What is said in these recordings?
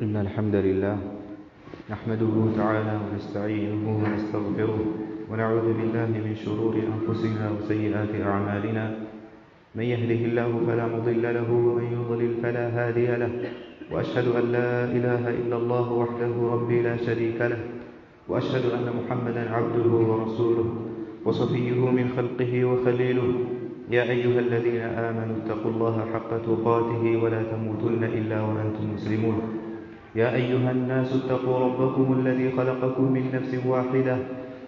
إن الحمد لله نحمده تعالى ونستعينه ونستغفره ونعوذ بالله من شرور أنفسنا وسيئات أعمالنا. من يهده الله فلا مضل له ومن يضلل فلا هادي له، وأشهد أن لا إله إلا الله وحده ربي لا شريك له، وأشهد أن محمدا عبده ورسوله وصفيه من خلقه وخليله. يا أيها الذين آمنوا اتقوا الله حق تقاته ولا تموتن إلا وأنتم مسلمون. يا أيها الناس اتقوا ربكم الذي خلقكم من نفس واحدة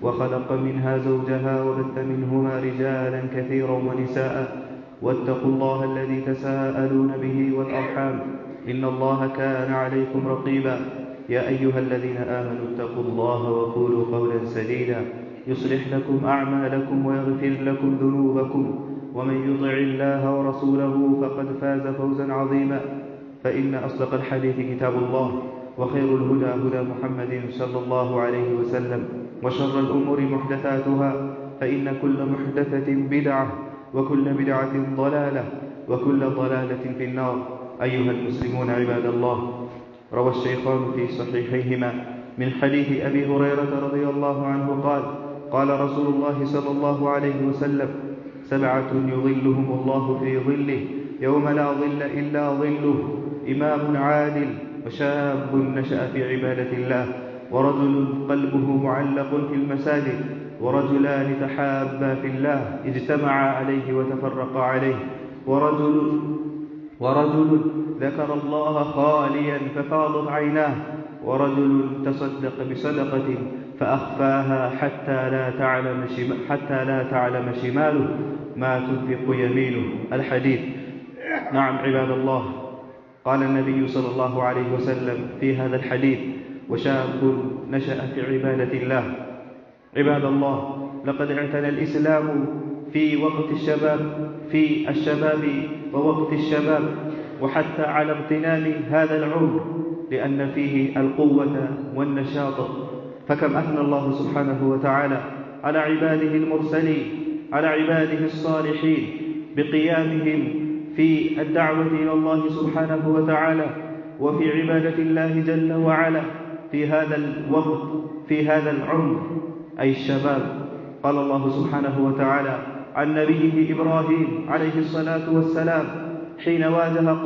وخلق منها زوجها وبث منهما رجالا كثيرا ونساء، واتقوا الله الذي تساءلون به والأرحام إن الله كان عليكم رقيبا. يا أيها الذين آمنوا اتقوا الله وقولوا قولا سديدا يصلح لكم أعمالكم ويغفر لكم ذنوبكم، ومن يطع الله ورسوله فقد فاز فوزا عظيما. فإن أصدق الحديث كتاب الله، وخير الهدى هدى محمد صلى الله عليه وسلم، وشر الأمور محدثاتها، فإن كل محدثة بدعة وكل بدعة ضلالة وكل ضلالة في النار. أيها المسلمون عباد الله، روى الشيخان في صحيحيهما من حديث أبي هريرة رضي الله عنه قال: قال رسول الله صلى الله عليه وسلم: 7 يظلهم الله في ظله يوم لا ظل إلا ظله: إمام عادل، وشاب نشأ في عبادة الله، ورجل قلبه معلق في المساجد، ورجلان تحابا في الله اجتمعا عليه وتفرقا عليه، ورجل ذكر الله خاليا ففاضت عيناه، ورجل تصدق بصدقة فأخفاها حتى لا تعلم شماله ما تنفق يمينه. الحديث. نعم عباد الله، قال النبي صلى الله عليه وسلم في هذا الحديث: وشاب نشأ في عبادة الله. عباد الله، لقد اعتنى الإسلام في الشباب ووقت الشباب، وحتى على اغتنام هذا العمر، لأن فيه القوة والنشاط. فكم أثنى الله سبحانه وتعالى على عباده المرسلين، على عباده الصالحين، بقيامهم في الدعوة إلى الله سبحانه وتعالى وفي عبادة الله جل وعلا في هذا الوقت، في هذا العمر، أي الشباب. قال الله سبحانه وتعالى عن نبيه إبراهيم عليه الصلاة والسلام حين واجه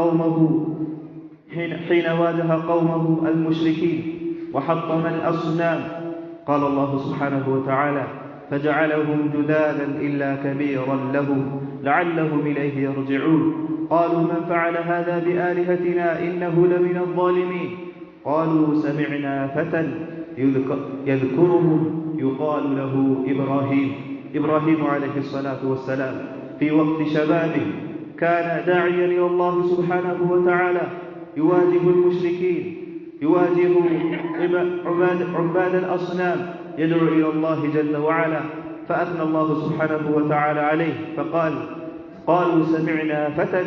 قومه المشركين وحطم الأصنام، قال الله سبحانه وتعالى: فجعلهم جذاذا إلا كبيرا لهم لعلهم إليه يرجعون. قالوا: من فعل هذا بآلهتنا إنه لمن الظالمين. قالوا: سمعنا فتى يذكرهم يقال له إبراهيم عليه الصلاة والسلام في وقت شبابه كان داعيا إلى الله سبحانه وتعالى، يواجه المشركين، يواجه عباد الأصنام، يدعو إلى الله جل وعلا. فأثنى الله سبحانه وتعالى عليه فقال: قالوا: سمعنا فتى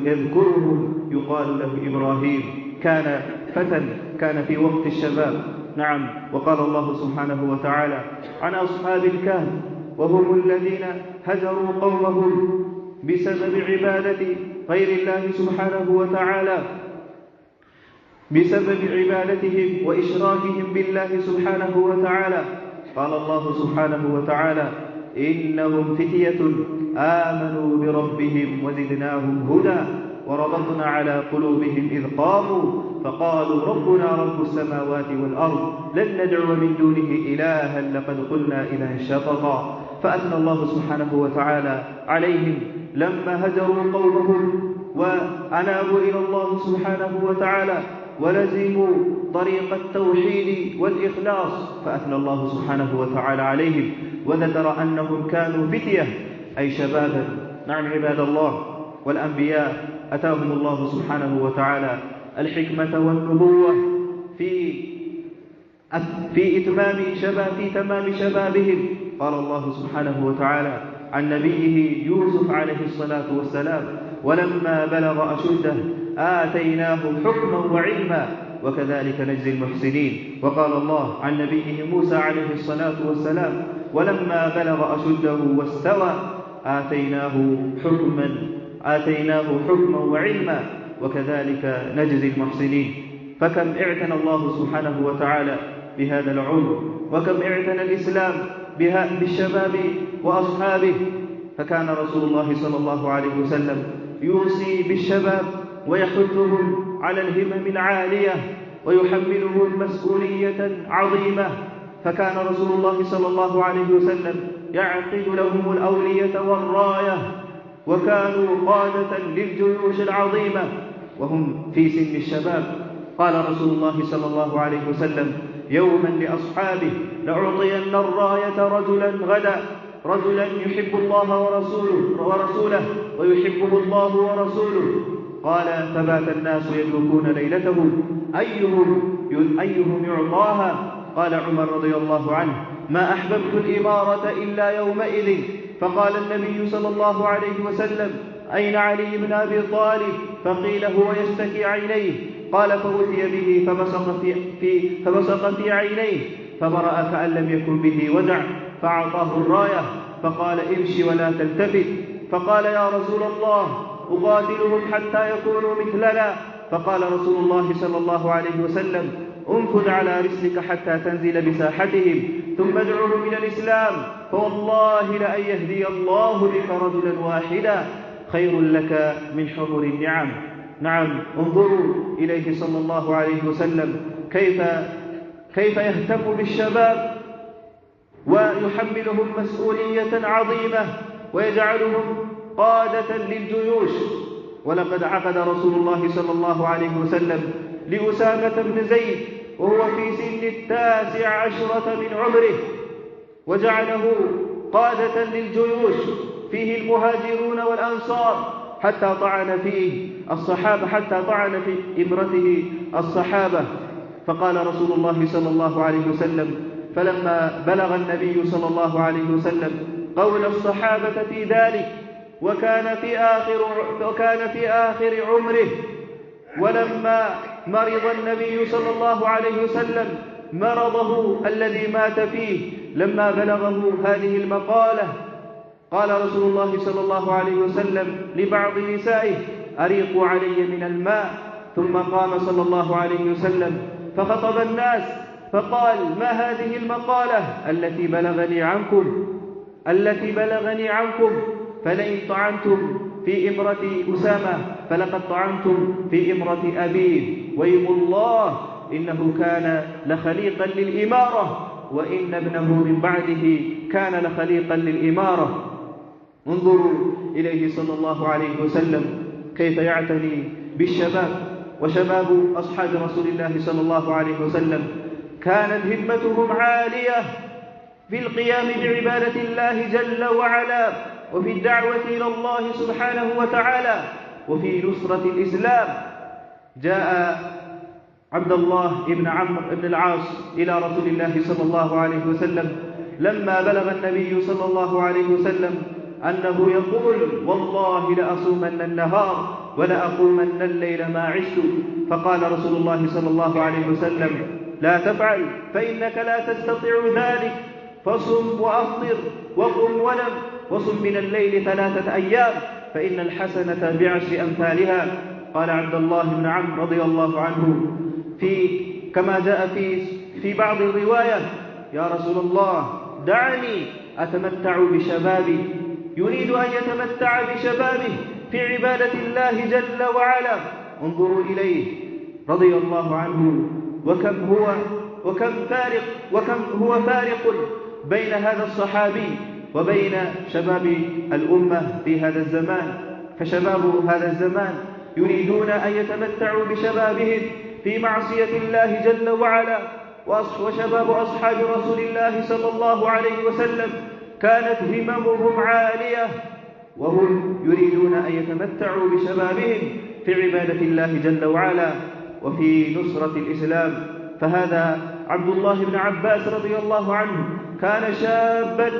يذكرهم يقال له إبراهيم. كان فتى، كان في وقت الشباب. نعم. وقال الله سبحانه وتعالى عن أصحاب الكهف: وهم الذين هجروا قومهم بسبب عبادة غير الله سبحانه وتعالى، بسبب عبادتهم وإشراكهم بالله سبحانه وتعالى. قال الله سبحانه وتعالى: إنهم فتية آمنوا بربهم وزدناهم هدى وربطنا على قلوبهم إذ قاموا فقالوا ربنا رب السماوات والأرض لن ندعو من دونه إلها لقد قلنا إذا شططا. فأثنى الله سبحانه وتعالى عليهم لما هجروا قومهم وأنابوا إلى الله سبحانه وتعالى ولزموا طريق التوحيد والإخلاص، فأثنى الله سبحانه وتعالى عليهم وذكر أنهم كانوا فتية، أي شبابا. نعم عباد الله، والأنبياء أتاهم الله سبحانه وتعالى الحكمة والنبوة في تمام شبابهم. قال الله سبحانه وتعالى عن نبيه يوسف عليه الصلاة والسلام: ولما بلغ أشده آتيناه حكما وعلما وكذلك نجزي المحسنين. وقال الله عن نبيه موسى عليه الصلاة والسلام: ولما بلغ أشده واستوى آتيناه حكما وعلما وكذلك نجزي المحسنين. فكم اعتنى الله سبحانه وتعالى بهذا العمر، وكم اعتنى الإسلام بالشباب وأصحابه. فكان رسول الله صلى الله عليه وسلم يوصي بالشباب ويحثهم على الهمم العالية ويحملهم مسؤولية عظيمة. فكان رسول الله صلى الله عليه وسلم يعقد لهم الأولية والراية، وكانوا قادة للجيوش العظيمة وهم في سن الشباب. قال رسول الله صلى الله عليه وسلم يوما لأصحابه: لأعطين الراية رجلا غدا، رجلا يحب الله ورسوله ويحبه الله ورسوله. قال: فبات الناس يدركون ليلتهم أيهم يعطاها. قال عمر رضي الله عنه: ما أحببت الإمارة إلا يومئذ. فقال النبي صلى الله عليه وسلم: أين علي بن أبي طالب؟ فقيل: هو يشتكي عينيه. قال: فأتي به فبصق في عينيه فبرأ كأن لم يكن به وجع، فأعطاه الراية فقال: امشي ولا تلتفت. فقال: يا رسول الله، أقاتلهم حتى يكونوا مثلنا. فقال رسول الله صلى الله عليه وسلم: انفذ على رسلك حتى تنزل بساحتهم، ثم ادعهم إلى الإسلام، فوالله لأن يهدي الله بك رجلا واحدا خير لك من حمر النعم. نعم، انظروا إليه صلى الله عليه وسلم كيف يهتم بالشباب ويحملهم مسؤولية عظيمة ويجعلهم قادة للجيوش. ولقد عقد رسول الله صلى الله عليه وسلم لأسامة بن زيد وهو في سن 19 من عمره، وجعله قادة للجيوش فيه المهاجرون والأنصار، حتى طعن في إمرته الصحابة. فقال رسول الله صلى الله عليه وسلم: فلما بلغ النبي صلى الله عليه وسلم قول الصحابة في ذلك، وكان في آخر عمره، ولما مرض النبي صلى الله عليه وسلم مرضه الذي مات فيه، لما بلغه هذه المقالة قال رسول الله صلى الله عليه وسلم لبعض نسائه: أريقوا علي من الماء. ثم قام صلى الله عليه وسلم فخطب الناس فقال: ما هذه المقالة التي بلغني عنكم؟ فلئن طعنتم في إمرة أسامة فلقد طعنتم في إمرة أبيه، ويم الله إنه كان لخليقا للإمارة، وإن ابنه من بعده كان لخليقا للإمارة. انظروا إليه صلى الله عليه وسلم كيف يعتني بالشباب. وشباب أصحاب رسول الله صلى الله عليه وسلم كانت همتهم عالية في القيام بعبادة الله جل وعلا، وفي الدعوة إلى الله سبحانه وتعالى، وفي نصرة الإسلام. جاء عبد الله بن عمرو بن العاص إلى رسول الله صلى الله عليه وسلم لما بلغ النبي صلى الله عليه وسلم أنه يقول: والله لأصومن النهار ولأقومن الليل ما عشت. فقال رسول الله صلى الله عليه وسلم: لا تفعل، فإنك لا تستطيع ذلك، فصم وأفطر وقم ونم، وصم من الليل 3 أيام، فإن الحسنة ب10 أمثالها. قال عبد الله بن عمرو رضي الله عنه كما جاء في بعض الرواية: يا رسول الله، دعني أتمتع بشبابي. يريد أن يتمتع بشبابه في عبادة الله جل وعلا. انظروا إليه رضي الله عنه، وكم هو فارق بين هذا الصحابي وبين شباب الأمة في هذا الزمان. فشباب هذا الزمان يريدون أن يتمتعوا بشبابهم في معصية الله جل وعلا، وشباب أصحاب رسول الله صلى الله عليه وسلم كانت هممهم عالية، وهم يريدون أن يتمتعوا بشبابهم في عبادة الله جل وعلا وفي نصرة الإسلام. فهذا عبد الله بن عباس رضي الله عنه كان شابا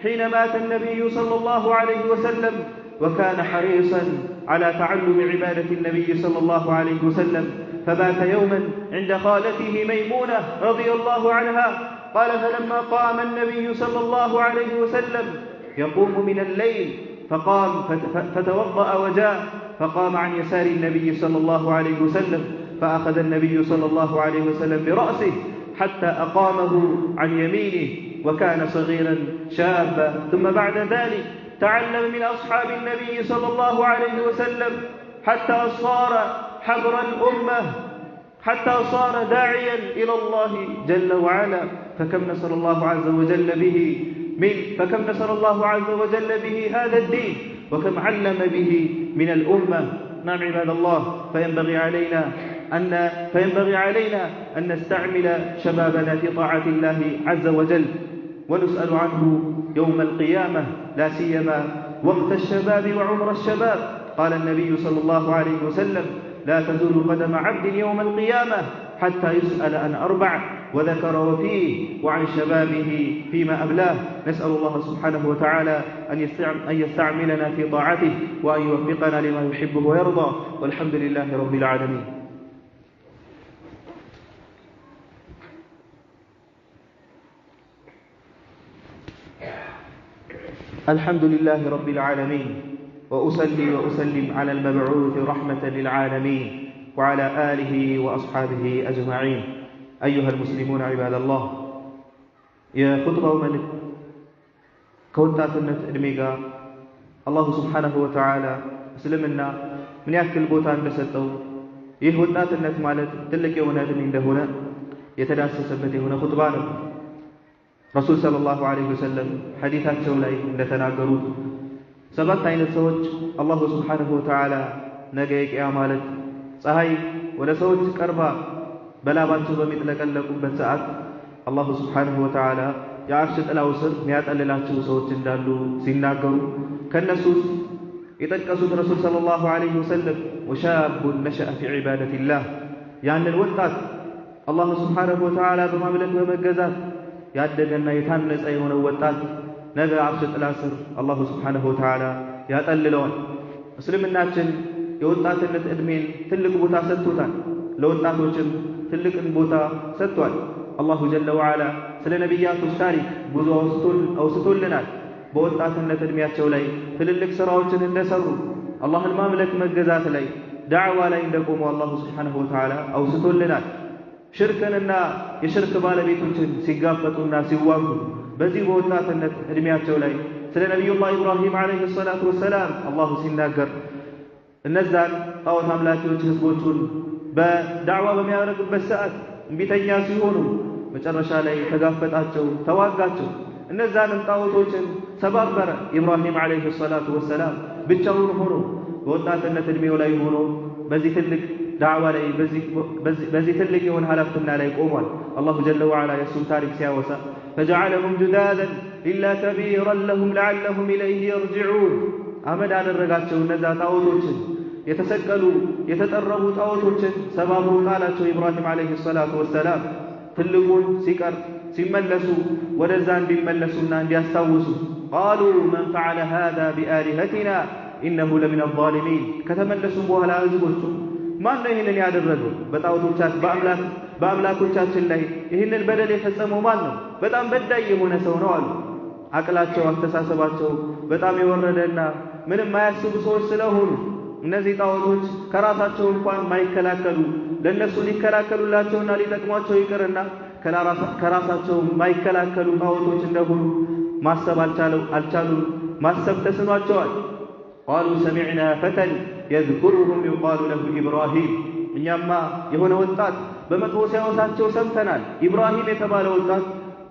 حين مات النبي صلى الله عليه وسلم، وكان حريصا على تعلم عبادة النبي صلى الله عليه وسلم. فبات يوما عند خالته ميمونة رضي الله عنها. قال: فلما قام النبي صلى الله عليه وسلم يقوم من الليل فتوضأ وجاء، فقام عن يسار النبي صلى الله عليه وسلم فأخذ النبي صلى الله عليه وسلم برأسه حتى أقامه عن يمينه وكان صغيرا شابا. ثم بعد ذلك تعلم من أصحاب النبي صلى الله عليه وسلم حتى صار حبر الأمة، حتى صار داعيا إلى الله جل وعلا. فكم نصر الله عز وجل به هذا الدين، وكم علم به من الأمة. نعم عباد الله، فينبغي علينا أن نستعمل شبابنا في طاعة الله عز وجل، ونسأل عنه يوم القيامة، لا سيما وقت الشباب وعمر الشباب. قال النبي صلى الله عليه وسلم: لا تزول قدم عبد يوم القيامة حتى يسأل عن 4، وذكر وفيه وعن شبابه فيما أبلاه. نسأل الله سبحانه وتعالى أن يستعملنا في طاعته، وأن يوفقنا لما يحبه ويرضى، والحمد لله رب العالمين. الحمد لله رب العالمين، وأصلي وأسلم على المبعوث رحمة للعالمين وعلى آله وأصحابه أجمعين. أيها المسلمون عباد الله، يا خطبة ملك كوتاتنا أدميقا الله سبحانه وتعالى سلمنا من يأكل بوتان لسطو يهوتاتنا مالت تلك يونات من دهنا يتداسى سبته هنا خطبانا. رسول صلى الله عليه وسلم حديثات شولاي لتناقروا ሰባት አይነት ሰዎች አላህ Subhanahu Wa Ta'ala ነገ የቂያ ማለት ፀሐይ ወደ ሰዎች ቀርባ በላባቸው በሚጥለቀለቁበት ሰዓት አላህ Subhanahu Wa Ta'ala የአርሽ ጥላው ስር የሚያጠልላቸው ሰዎች እንዳሉ ሲናገሩ ከነሱ የጠቀሱት ረሱል ሰለላሁ ዐለይሂ ወሰለም ወሻብ ነሸአ ፊ ዒባደቲላህ ያንን ወጣት አላህ Subhanahu Wa Ta'ala በማምለክ በመገዛት ያደገና የታነጸ የሆነ ወጣት ነገ አርሽ ጥላ ስር አላህ Subhanahu Wa Ta'ala ያጠልለዋል። እስልምናችን የወጣትነት እድሜን ትልቅ ቦታ ሰጥቶታል። ለወጣቶችም ትልቅን ቦታ ሰጥቷል። አላሁ ጀለ ወዐላ ስለ ነቢያቶች ታሪክ ብዙ አውስቶልናል። በወጣትነት እድሜያቸው ላይ ትልልቅ ስራዎችን እንደሰሩ፣ አላህን ማምለክ መገዛት ላይ ዳዕዋ ላይ እንደቆሙ አላሁ Subhanahu Wa Ta'ala አውስቶልናል። ሽርክንና የሽርክ ባለቤቶችን ሲጋፈጡና ሲዋጉ በዚህ በወጣትነት እድሜያቸው ላይ ስለ ነብዩላህ ኢብራሂም አለይሂ ሰላቱ ወሰላም አላሁ ሲናገር እነዛን ጣዖት አምላኪዎች ህዝቦቹን በዳዕዋ በሚያደርጉበት ሰዓት እምቢተኛ ሲሆኑ መጨረሻ ላይ ተጋፈጣቸው፣ ተዋጋቸው። እነዛንም ጣዖቶችን ሰባበረ። ኢብራሂም አለይሂ ሰላቱ ወሰላም ብቻውን ሆኖ በወጣትነት እድሜው ላይ ሆኖ በዚህ ትልቅ ዳዕዋ ላይ በዚህ ትልቅ የሆነ ኃላፊነት ላይ ቆሟል። አላሁ ጀለ ወዐላ የሱን ታሪክ ሲያወሳ فجعلهم جدادا إلا كبيرا لهم لعلهم إليه يرجعون አመድ አደረጋቸው። እነዛ ጣዖቶችን የተሰቀሉ የተጠረቡ ጣዖቶችን ሰባብሩ ቃላቸው ኢብራሂም አለይሂ ሰላቱ ወሰላም ትልቁን ሲቀር ሲመለሱ ወደዛ እንዲመለሱና እንዲያስታውሱ قالوا من فعل هذا بآلهتنا إنه لمن الظالمين ከተመለሱ በኋላ ህዝቦቹ ማን ነው ይሄንን ያደረገው? በአምላኮቻችን ላይ ይሄንን በደል የፈጸመው ማን ነው? በጣም በዳይ የሆነ ሰው ነው አሉ። አቅላቸው አስተሳሰባቸው በጣም የወረደና ምንም ማያስቡ ሰዎች ስለሆኑ እነዚህ ጣዖቶች ከራሳቸው እንኳን ማይከላከሉ ለነሱ ሊከላከሉላቸውና ሊጠቅሟቸው ይቅርና ከራሳቸው ማይከላከሉ ጣዖቶች እንደሆኑ ማሰብ አልቻሉም። ማሰብ ተስኗቸዋል። قالوا سمعنا فتى يذكرهم يقال له إبراهيم እኛማ የሆነ ወጣት በመጥፎ ሲያወሳቸው ሰምተናል። ኢብራሂም የተባለ ወጣት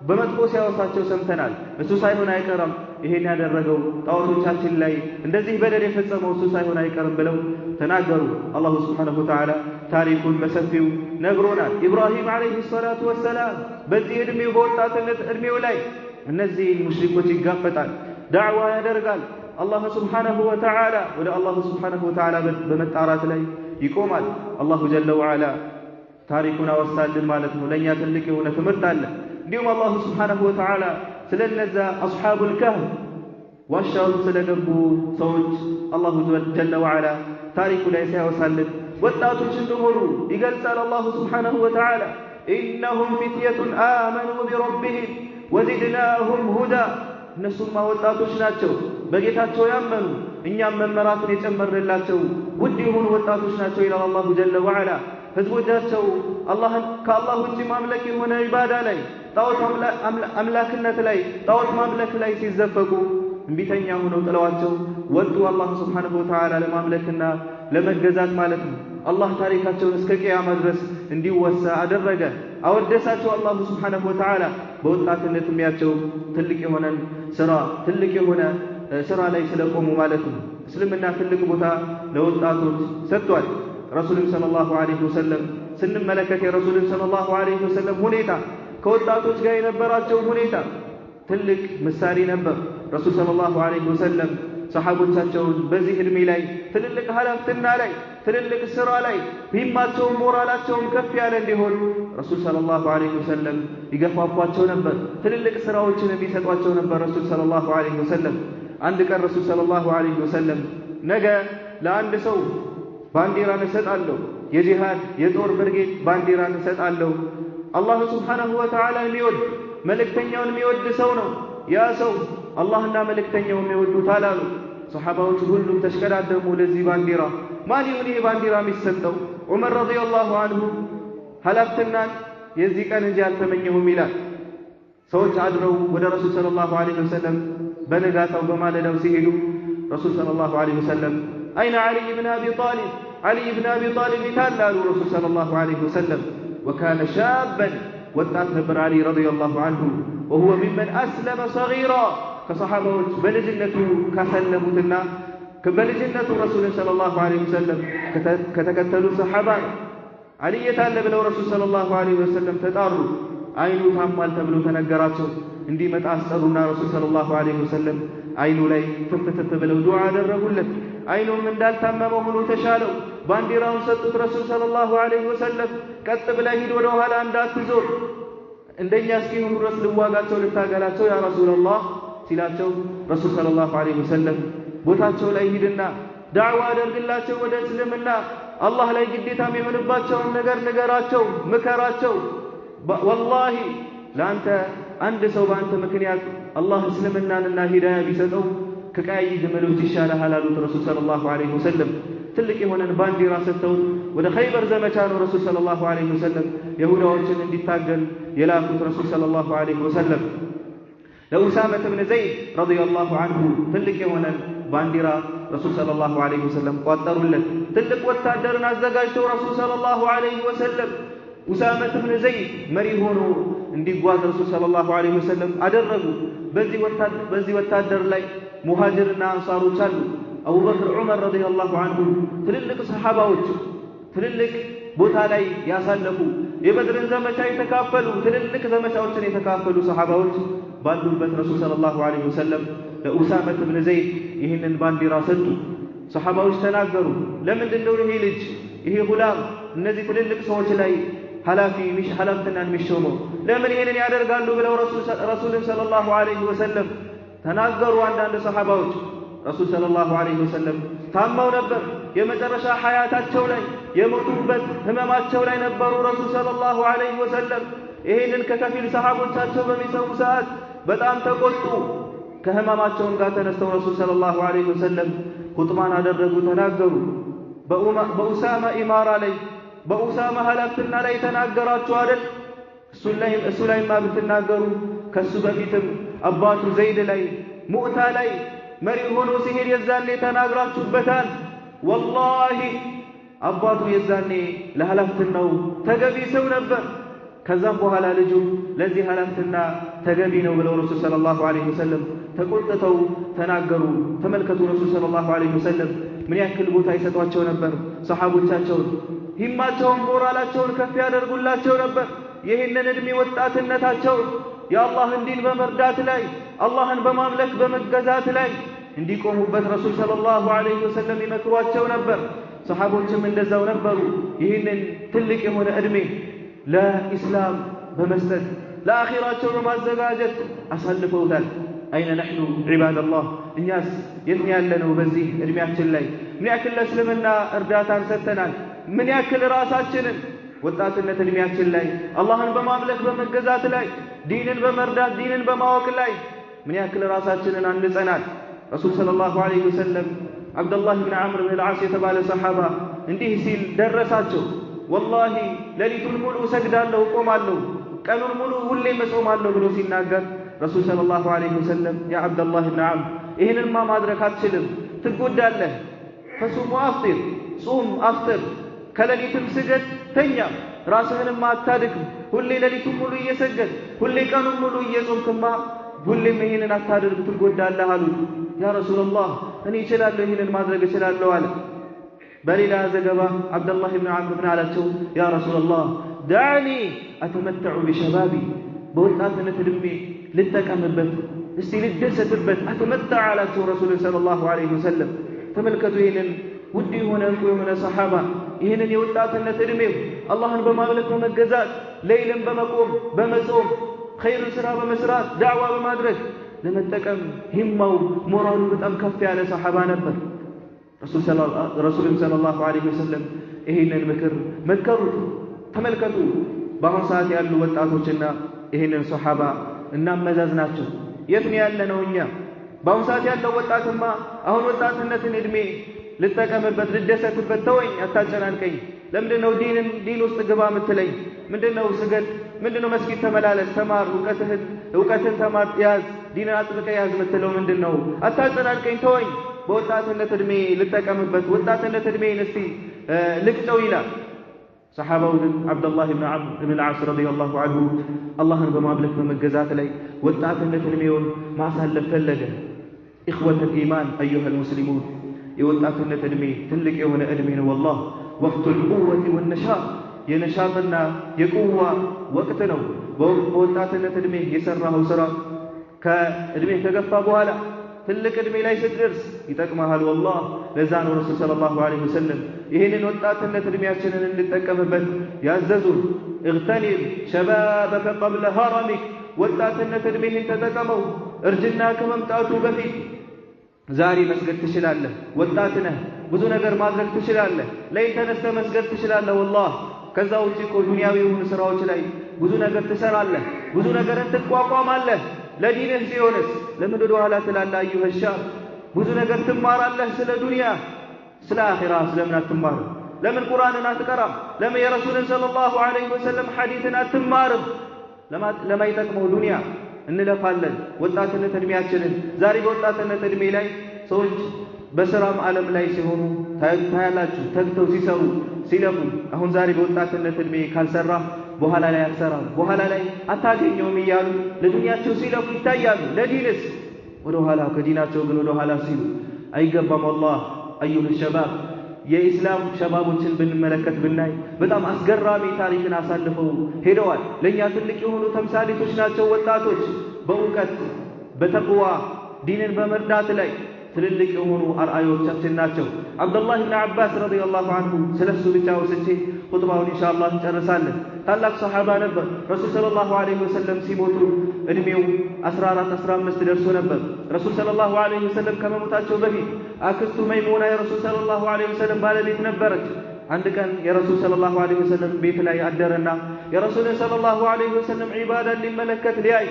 በመጥፎ ሲያወሳቸው ሰምተናል። እሱ ሳይሆን አይቀርም ይሄን ያደረገው ጣዖቶቻችን ላይ እንደዚህ በደል የፈጸመው እሱ ሳይሆን አይቀርም ብለው ተናገሩ። አላሁ Subhanahu Wa Ta'ala ታሪኩን በሰፊው ነግሮናል። ኢብራሂም አለይሂ ሰላቱ ወሰላም በዚህ እድሜው በወጣትነት እድሜው ላይ እነዚህን ሙሽሪኮች ይጋፈጣል፣ ዳዕዋ ያደርጋል። አላህ Subhanahu Wa Ta'ala ወደ አላህ Subhanahu Wa Ta'ala በመጣራት ላይ ይቆማል። አላሁ ጀለ ወዐላ ታሪኩን አወሳልን ማለት ነው። ለኛ ትልቅ የሆነ ትምህርት አለ። እንዲሁም አላሁ Subhanahu Wa Ta'ala ስለነዛ አስሐቡል ከህፍ ዋሻው ስለገቡ ሰዎች አላሁ ጀለ ወዐላ ታሪኩ ላይ ሲያወሳልን ወጣቶች እንደሆኑ ይገልጻል። አላሁ Subhanahu Wa Ta'ala ኢነሁም ፊትየቱን አመኑ ቢረቢሂም ወዚድናሁም ሁዳ እነሱማ ወጣቶች ናቸው፣ በጌታቸው ያመኑ እኛም መመራትን የጨመርንላቸው ውድ የሆኑ ወጣቶች ናቸው ይላል አላሁ ጀለ ወዐላ። ህዝቦቻቸው አላህን ከአላህ ውጪ ማምለክ የሆነ ኢባዳ ላይ ጣዖት አምላክነት ላይ ጣዖት ማምለክ ላይ ሲዘፈቁ እንቢተኛ ሆነው ጥለዋቸው ወጡ አላህ Subhanahu Wa Ta'ala ለማምለክና ለመገዛት ማለት ነው። አላህ ታሪካቸውን እስከ ቂያማ ድረስ እንዲወሳ አደረገ አወደሳቸው አላህ Subhanahu Wa Ta'ala በወጣትነት እድሜያቸው ትልቅ የሆነ ስራ ላይ ስለቆሙ ማለት ነው። እስልምና ትልቅ ቦታ ለወጣቶች ሰጥቷል። ረሱል ሰለላሁ ዐለይሂ ወሰለም ስንመለከት የረሱል ሰለላሁ ዐለይሂ ወሰለም ሁኔታ ከወጣቶች ጋር የነበራቸው ሁኔታ ትልቅ ምሳሌ ነበር። ረሱል ሰለላሁ ዐለይሂ ወሰለም ሰሃቦቻቸውን በዚህ እድሜ ላይ ትልልቅ ኃላፊነትና ላይ ትልልቅ ስራ ላይ ሂማቸውም ሞራላቸውም ከፍ ያለ እንዲሆን ረሱል ሰለላሁ ዐለይሂ ወሰለም ይገፋፏቸው ነበር። ትልልቅ ስራዎችን የሚሰጧቸው ነበር ረሱል ሰለላሁ ዐለይሂ ወሰለም። አንድ ቀን ረሱል ሰለላሁ ዐለይሂ ወሰለም ነገ ለአንድ ሰው ባንዲራን እሰጣለሁ፣ የጂሃድ የጦር ብርጌድ ባንዲራን እሰጣለሁ፣ አላህ Subhanahu Wa Ta'ala የሚወድ መልእክተኛውን የሚወድ ሰው ነው ያ ሰው አላህና መልእክተኛው የሚወዱታል አሉ። ሰሃባዎች ሁሉም ተሽቀዳደሙ ለዚህ ባንዲራ ማን ይሁን ይሄ ባንዲራ የሚሰጠው? ዑመር ረዲየላሁ ዐንሁ ኃላፊነትን የዚህ ቀን እንጂ አልተመኘሁም ይላል። ሰዎች አድረው ወደ ረሱል ሰለላሁ ዐለይሂ ወሰለም በነጋታው በማለዳው ሲሄዱ ረሱል ሰለላሁ ዐለይሂ ወሰለም አይነ ዓሊ ኢብኑ አቢ ጣሊብ ይታላሉ ረሱል ሰለላሁ ዐለይሂ ወሰለም وكان شابا ወጣት ነበር ዓሊ ረዲየላሁ ዐንሁ وهو ممن أسلم صغيرا ከሰሃባዎች በልጅነቱ ካሰለሙትና በልጅነቱ ረሱል ሰለላሁ ዐለይሂ ወሰለም ከተከተሉ ሰሃባ ዓሊ የታለ ብለው ረሱል ሰለላሁ ዐለይሂ ወሰለም ተጣሩ። አይኑ ታሟል ተብሎ ተነገራቸው። እንዲመጣ አስጠሩና ረሱል ሰለላሁ ዐለይሂ ወሰለም አይኑ ላይ ትፍትፍ ብለው ዱዓ አደረጉለት። አይኑም እንዳልታመመ ሆኖ ተሻለው። ባንዲራውን ሰጡት ረሱል ሰለላሁ ዐለይሂ ወሰለም። ቀጥ ብለህ ሂድ ወደ ኋላ እንዳትዞር፣ እንደኛ እስኪሆኑ ድረስ ልዋጋቸው ልታገላቸው ያ ረሱላህ ሲላቸው ረሱል ሰለላሁ ዐለይሂ ወሰለም ቦታቸው ላይ ሂድና ዳዕዋ አድርግላቸው ወደ እስልምና፣ አላህ ላይ ግዴታ የሚሆንባቸውን ነገር ንገራቸው፣ ምከራቸው። ወላሂ ለአንተ አንድ ሰው በአንተ ምክንያት አላህ እስልምናንና ሂዳያ ቢሰጠው ከቀያይ ግመሎች ይሻልሃል አሉት ረሱል ሰለላሁ ዐለይሂ ወሰለም። ትልቅ የሆነን ባንዲራ ሰጥተውት ወደ ኸይበር ዘመቻ ነው ረሱል ሰለላሁ ዐለይሂ ወሰለም ይሁዳዎችን እንዲታገል የላኩት ረሱል ሰለላሁ ዐለይሂ ወሰለም። ለኡሳመት ብን ዘይድ ረዲየላሁ ዐንሁ ትልቅ የሆነን ባንዲራ ረሱል ሰለላሁ ዐለይሂ ወሰለም ቋጠሩለት። ትልቅ ወታደርን አዘጋጅተው ረሱል ሰለላሁ ዐለይሂ ወሰለም ኡሳመት ብን ዘይድ መሪ ሆኖ እንዲጓዝ ረሱል ሰለላሁ ዐለይሂ ወሰለም አደረጉ። በዚህ ወታደር ላይ ሙሃጅርና አንሳሮች አሉ። አቡበክር፣ ዑመር ረዲየላሁ ዐንሁ ትልልቅ ሰሃባዎች ትልልቅ ቦታ ላይ ያሳለፉ የበድርን ዘመቻ የተካፈሉ ትልልቅ ዘመቻዎችን የተካፈሉ ሰሃባዎች ባሉበት ረሱል ሰለላሁ ዐለይሂ ወሰለም ለኡሳመት ብን ዘይድ ይህንን ባንዲራ ሰጡ። ሰሃባዎች ተናገሩ። ለምንድን ነው ይሄ ልጅ ይሄ ጉላም እነዚህ ትልልቅ ሰዎች ላይ ኃላፊነትን የሚሾመው ለምን ይሄንን ያደርጋሉ ብለው ረሱልን ሰለላሁ ዐለይሂ ወሰለም ተናገሩ። አንዳንድ ሰሃባዎች ረሱል ሰለላሁ ዐለይሂ ወሰለም ታመው ነበር። የመጨረሻ ሐያታቸው ላይ የሞቱበት ህመማቸው ላይ ነበሩ ረሱል ሰለላሁ ዐለይሂ ወሰለም። ይሄንን ከከፊል ሰሃቦቻቸው በሚሰሙ ሰዓት በጣም ተቆጡ። ከህመማቸውም ጋር ተነስተው ረሱል ሰለላሁ ዐለይሂ ወሰለም ኹጥባን አደረጉ፣ ተናገሩ። በኡሳማ ኢማራ ላይ በኡሳማ ኃላፊነትና ላይ ተናገራችሁ አይደል? እሱ ላይማ ብትናገሩ ከሱ በፊትም አባቱ ዘይድ ላይ ሙዕታ ላይ መሪ ሆኖ ሲሄድ የዛኔ ተናግራችሁበታል። ወላሂ አባቱ የዛኔ ለኃላፊነው ተገቢ ሰው ነበር። ከዛም በኋላ ልጁ ለዚህ ኃላፊነትና ተገቢ ነው ብለው ረሱል ሰለላሁ ዐለይሂ ወሰለም ተቆጥተው ተናገሩ። ተመልከቱ ረሱል ሰለላሁ ዐለይሂ ወሰለም ምን ያክል ቦታ ይሰጧቸው ነበር። ሰሃቦቻቸውን ሂማቸውን ሞራላቸውን ከፍ ያደርጉላቸው ነበር። ይህንን እድሜ ወጣትነታቸውን የአላህን ዲን በመርዳት ላይ አላህን በማምለክ በመገዛት ላይ እንዲቆሙበት ረሱል ሰለላሁ ዐለይሂ ወሰለም ይመክሯቸው ነበር። ሰሃቦችም እንደዛው ነበሩ። ይህንን ትልቅ የሆነ እድሜ ለኢስላም በመስጠት ለአኺራቸው በማዘጋጀት አሳልፈውታል። አይነ ነሕኑ ዒባደላህ፣ እኛስ የት ያለነው በዚህ እድሜያችን ላይ? ምን ያክል ለእስልምና እርዳታን ሰጥተናል? ምን ያክል ራሳችንን ወጣትነት እድሜያችን ላይ አላህን በማምለክ በመገዛት ላይ ዲንን በመርዳት ዲንን በማወቅ ላይ ምን ያክል ራሳችንን አንጸናል? ረሱል ሰለላሁ ዐለይሂ ወሰለም አብዱላህ ብን ዐምር ብን አልዓስ የተባለ ሰሓባ እንዲህ ሲል ደረሳቸው። ወላሂ ሌሊቱን ሙሉ ሰግዳለሁ ቆማለሁ ቀኑን ሙሉ ሁሌ መጾማለሁ ብሎ ሲናገር ረሱል ሰለላሁ ዐለይሂ ወሰለም ያ አብደላህ ኢብኑ ዐምር ይህንንማ ማድረግ አትችልም ትጎዳለህ ፈሱም ወአፍጢር ጹም አፍጥር ከሌሊትም ስገድ ተኛ ራስህንማ አታድክም ሁሌ ሌሊቱን ሙሉ እየሰገድ ሁሌ ቀኑን ሙሉ እየጾምክማ ሁሌም ይህንን አታድርግ ትጎዳለህ አሉት ያ ረሱላህ እኔ እችላለሁ ይህንን ማድረግ እችላለሁ አለ በሌላ ዘገባ አብደላህ ኢብኑ ዐምር ምን አላቸው ያ ረሱላህ ዳዕኒ አተመተዑ ቢሸባቢ በወጣትነት ዕድሜ ልጠቀምበት እስቲ ልደሰትበት አተመተዕ አላቸው ረሱል ሰለላሁ ዐለይሂ ወሰለም ተመልከቱ ይህንን ውድ የሆነ እንቁ የሆነ ሰሓባ ይህንን የወጣትነት ዕድሜው አላህን በማምለክ በመገዛት ሌይልን በመቆም በመጾም ኸይር ስራ በመስራት ዳዕዋ በማድረግ ለመጠቀም ሂማው ሞራሉ በጣም ከፍ ያለ ሰሓባ ነበር ረሱል ሰለላሁ ዐለይሂ ወሰለም ይህንን ምክር መከሩት ተመልከቱ በአሁን ሰዓት ያሉ ወጣቶችና ይህንን ሰሓባ እናመዛዝናቸው የት ነው ያለነው እኛ በአሁን ሰዓት ያለው ወጣትማ አሁን ወጣትነትን ዕድሜ ልጠቀምበት ልደሰትበት ተወኝ አታጨናንቀኝ ለምንድነው ዲን ውስጥ ግባ ምትለኝ ምንድነው ስገድ ምንድነው መስጊድ ተመላለስ ተማር ዕውቀትን ተማር ያዝ ዲንን አጥብቀህ ያዝ ምትለው ምንድነው አታጨናንቀኝ ተወኝ በወጣትነት ዕድሜ ልጠቀምበት ወጣትነት ዕድሜን እስቲ ልቅጨው ይላል ሰሓባው ግን አብደላህ ኢብኑ ዐምር ኢብኑ አልዓስ ረዲየላሁ ዐንሁ አላህን በማምለክ በመገዛት ላይ ወጣትነት ዕድሜውን ማሳለፍ ፈለገ ኢኽወተል ኢማን አዩሀል ሙስሊሙን የወጣትነት ዕድሜ ትልቅ የሆነ ዕድሜ ነው ወላሂ ወቅቱል ቁወቲ ወነሻጥ የነሻጥና የቁዋ ወቅት ነው በወጣትነት ዕድሜ የሰራኸው ስራ ከዕድሜ ከገፋ በኋላ ትልቅ ዕድሜ ላይ ስትደርስ ይጠቅምሃል ወላሂ ለዛ ነው ረሱል ሰለላሁ ዐለይሂ ወሰለም ይህንን ወጣትነት ዕድሜያችንን እንጠቀምበት ያዘዙን እግተኒም ሸባበከ ቀብለ ሀረሚክ ወጣትነት ዕድሜህን ተጠቀመው እርጅና ከመምጣቱ በፊት ዛሬ መስገድ ትችላለህ ወጣት ነህ ብዙ ነገር ማድረግ ትችላለህ ሌሊት ተነስተህ መስገድ ትችላለህ ወላሂ ከዛ ውጪ እኮ ዱንያዊ የሆኑ ስራዎች ላይ ብዙ ነገር ትሰራለህ ብዙ ነገርን ትቋቋማለህ ለዲንህ ሲሆንስ ለምን ወደ ኋላ ትላለህ አዩሀ ሻብ ብዙ ነገር ትማራለህ ስለ ዱንያ ስለ አኺራ ስለምን አትማርም ለምን ቁርአንን አትቀራም ለምን የረሱልን ሰለላሁ ዐለይሂ ወሰለም ሐዲስን አትማርም ለማይጠቅመው ዱንያ እንለፋለን ወጣትነት ዕድሜያችንን ዛሬ በወጣትነት ዕድሜ ላይ ሰዎች በስራም ዓለም ላይ ሲሆኑ ታያላችሁ ተግተው ሲሰሩ ሲለፉ አሁን ዛሬ በወጣትነት ዕድሜ ካልሰራ በኋላ ላይ አትሰራም በኋላ ላይ አታገኘውም እያሉ ለዱንያቸው ሲለፉ ይታያሉ ለዲንስ ወደ ኋላ ከዲናቸው ግን ወደ ኋላ ሲሉ አይገባም ወላሂ አዩሀ ሸባብ የኢስላም ሸባቦችን ብንመለከት ብናይ በጣም አስገራሚ ታሪክን አሳልፈው ሄደዋል ለኛ ትልቅ የሆኑ ተምሳሌቶች ናቸው ወጣቶች በእውቀት በተቅዋ ዲንን በመርዳት ላይ ትልልቅ የሆኑ አርአዮቻችን ናቸው አብደላህ ኢብኑ አባስ ረዲየላሁ ዐንሁ ስለሱ ብቻ ወስጄ ኹጥባውን ኢንሻአላህ እንጨርሳለን ታላቅ ሰሓባ ነበር ረሱል ሰለላሁ ዐለይሂ ወሰለም ሲሞቱ ዕድሜው 14 15 ደርሶ ነበር ረሱል ሰለላሁ ዐለይሂ ወሰለም ከመሞታቸው በፊት አክስቱ መይሙና የረሱል ሰለላሁ ዐለይሂ ወሰለም ባለቤት ነበረች አንድ ቀን የረሱል ሰለላሁ ዐለይሂ ወሰለም ቤት ላይ አደረና የረሱልን ሰለላሁ ዐለይሂ ወሰለም ዒባዳን ሊመለከት ሊያይ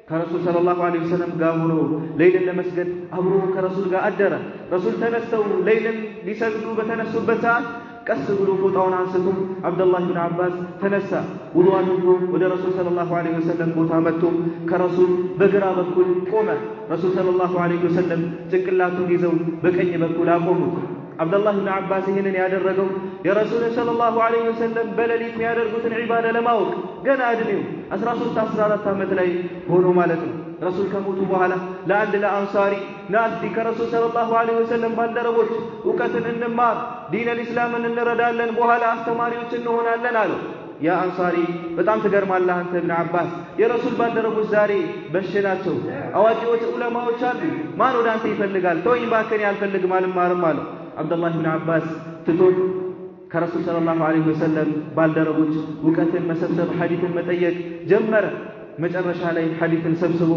ከረሱል ሰለላሁ ዐለይሂ ወሰለም ጋር ሆኖ ሌሊትን ለመስገድ አብሮ ከረሱል ጋር አደረ ረሱል ተነስተው ሌሊትን ሊሰግዱ በተነሱበት ሰዓት ቀስ ብሎ ፎጣውን አንስቶ አብደላህ ኢብኑ አባስ ተነሳ ውዱእ አድርጎ ወደ ረሱል ሰለላሁ ዐለይሂ ወሰለም ቦታ መጥቶ ከረሱል በግራ በኩል ቆመ ረሱል ሰለላሁ ዐለይሂ ወሰለም ጭንቅላቱን ይዘው በቀኝ በኩል አቆሙት አብደላህ ኢብኑ አባስ ይህንን ያደረገው የረሱል ሰለላሁ ዐለይሂ ወሰለም በሌሊት የሚያደርጉትን ዒባዳ ለማወቅ ገና ዕድሜው 13 14 ዓመት ላይ ሆኖ ማለት ነው ረሱል ከሞቱ በኋላ ለአንድ ለአንሳሪ ናስቲ ከረሱል ሰለላሁ ዐለይሂ ወሰለም ባልደረቦች ዕውቀትን እንማር ዲነል ኢስላምን እንረዳለን በኋላ አስተማሪዎች እንሆናለን አለው ያ አንሳሪ በጣም ትገርማለህ አንተ ኢብኑ አባስ የረሱል ባልደረቦች ዛሬ በሽ ናቸው አዋቂዎች ዑለማዎች አሉ ማን ወደ አንተ ይፈልጋል ተወኝ ባከን ያልፈልግም አልማርም አለው አብደላህ ኢብኑ አባስ ትቶት ከረሱል ሰለላሁ ዐለይሂ ወሰለም ባልደረቦች ዕውቀትን መሰብሰብ ሐዲስን መጠየቅ ጀመረ መጨረሻ ላይ ሐዲስን ሰብስቦ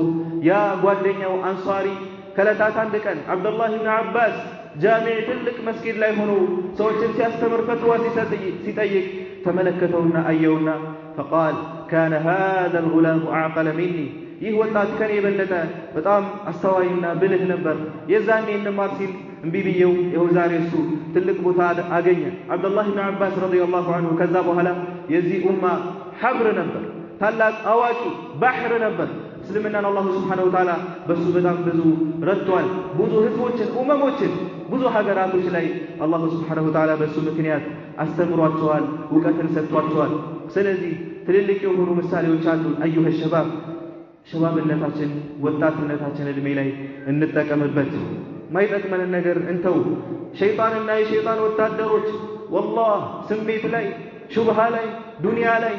ያ ጓደኛው አንሳሪ ከለታት አንድ ቀን አብደላህ ኢብኑ አባስ ጃሚዕ ትልቅ መስጊድ ላይ ሆኖ ሰዎችን ሲያስተምር ፈትዋ ሲጠይቅ ተመለከተውና አየውና فقال كان هذا الغلام أعقل مني ይህ ወጣት ከኔ የበለጠ በጣም አስተዋይና ብልህ ነበር የዛኔ እንማር ሲል እምቢ ብየው ይኸው ዛሬ እሱ ትልቅ ቦታ አገኘ አብዱላህ ኢብኑ አባስ ረዲየላሁ ዐንሁ ከዛ በኋላ የዚህ ኡማ ሐብር ነበር ታላቅ አዋቂ ባህር ነበር እስልምናን አላህ Subhanahu Wa Ta'ala በሱ በጣም ብዙ ረድቷል ብዙ ህዝቦችን ኡመሞችን ብዙ ሀገራቶች ላይ አላህ Subhanahu Wa Ta'ala በሱ ምክንያት አስተምሯቸዋል ዕውቀትን ሰጥቷቸዋል ስለዚህ ትልልቅ የሆኑ ምሳሌዎች አሉ አዩሀ ሸባብ ሸባብነታችን ወጣትነታችን እድሜ ላይ እንጠቀምበት ማይጠቅመን ነገር እንተው ሸይጣንና የሸይጣን ወታደሮች والله ስሜት ላይ ሹብሃ ላይ ዱንያ ላይ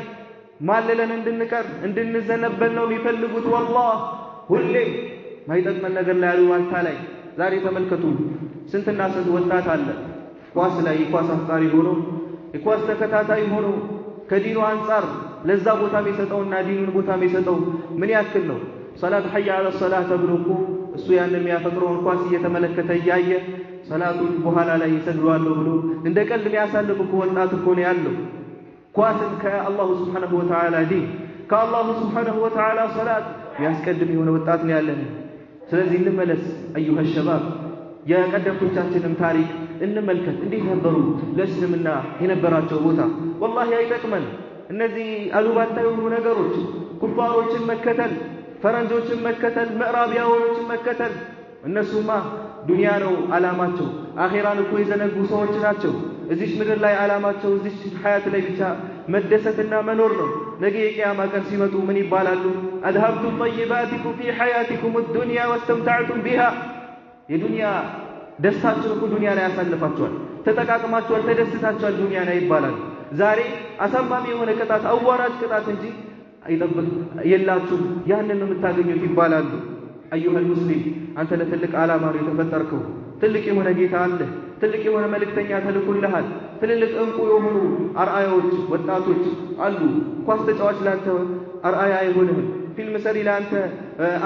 ማለለን እንድንቀር እንድንዘነበል ነው የሚፈልጉት والله ሁሌ ማይጠቅመን ነገር ላይ አሉባልታ ላይ ዛሬ ተመልከቱ ስንትና ስንት ወጣት አለ ኳስ ላይ ኳስ አፍቃሪ ሆኖ ኳስ ተከታታይ ሆኖ ከዲኑ አንፃር ለዛ ቦታ የሚሰጠውና ዲኑን ቦታ የሚሰጠው ምን ያክል ነው ሰላት ሐያ አለ ሶላት ተብሎኩ እሱ ያንን የሚያፈቅረውን ኳስ እየተመለከተ እያየ ሰላቱን በኋላ ላይ ይሰግዳሉ ብሎ እንደቀልድ የሚያሳልፍ እኮ ወጣት እኮ ነው ያለው ኳስን ከአላህ Subhanahu Wa Ta'ala ዲን ከአላህ Subhanahu Wa Ta'ala ሰላት ያስቀድም የሆነ ወጣት ነው ያለን ስለዚህ እንመለስ አዩሀ ሸባብ የቀደምቶቻችንን ታሪክ እንመልከት እንዴት ነበሩ ለእስልምና የነበራቸው ቦታ والله አይጠቅመን እነዚህ አሉባልታ የሆኑ ነገሮች ኩፋሮችን መከተል ፈረንጆችን መከተል ምዕራቢያኖችን መከተል እነሱማ ዱንያ ነው አላማቸው አኺራን እኮ የዘነጉ ሰዎች ናቸው እዚህ ምድር ላይ አላማቸው እዚህ ሐያት ላይ ብቻ መደሰትና መኖር ነው ነገ የቂያማ ቀን ሲመጡ ምን ይባላሉ አድሀብቱም ጠይባቲኩም ፊ ሐያቲኩም الدنيا واستمتعتم بها የዱንያ ደስታችሁ እኮ ዱንያ ላይ ያሳልፋችኋል ተጠቃቅማችኋል ተደስታችኋል ዱንያ ላይ ይባላል ዛሬ አሳማሚ የሆነ ቅጣት አዋራጅ ቅጣት እንጂ አይጠብቅ የላችሁ ያንን ነው የምታገኙት ይባላሉ አዩሀ ሙስሊም አንተ ለትልቅ ዓላማ ነው የተፈጠርከው ትልቅ የሆነ ጌታ አለ ትልቅ የሆነ መልእክተኛ ተልኮልሃል ትልልቅ እንቁ የሆኑ አርአያዎች ወጣቶች አሉ ኳስ ተጫዋች ላንተ አርአያ አይሆንም ፊልም ሰሪ ላንተ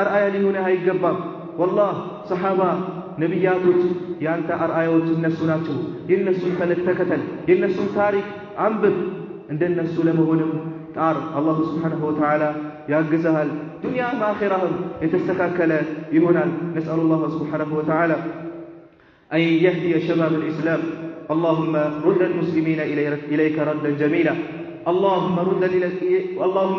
አርአያ ሊሆንህ አይገባም والله ሰሃባ ነብያቶች ያንተ አርአያዎች እነሱ ናቸው የነሱን ፈለግ ተከተል የነሱን ታሪክ አንብብ እንደነሱ ለመሆንም ጣር አላህ Subhanahu Wa Ta'ala ያግዛሃል ዱንያ ማኺራህም የተስተካከለ ይሆናል نسأل الله سبحانه وتعالى أن يهدي شباب الإسلام اللهم رد المسلمين إليك ردا جميلا اللهم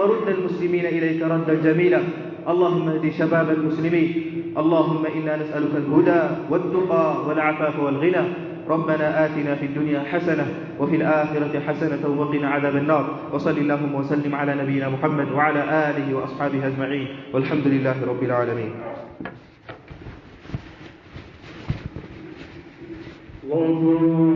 رد المسلمين إليك ردا جميلا اللهم اهدي شباب المسلمين اللهم إنا نسألك الهدى والتقى والعفاف والغنى ربنا آتنا في الدنيا حسنة وفي الآخرة حسنة وقنا عذاب النار وصل اللهم وسلم على نبينا محمد وعلى آله وأصحابه أجمعين والحمد لله رب العالمين الله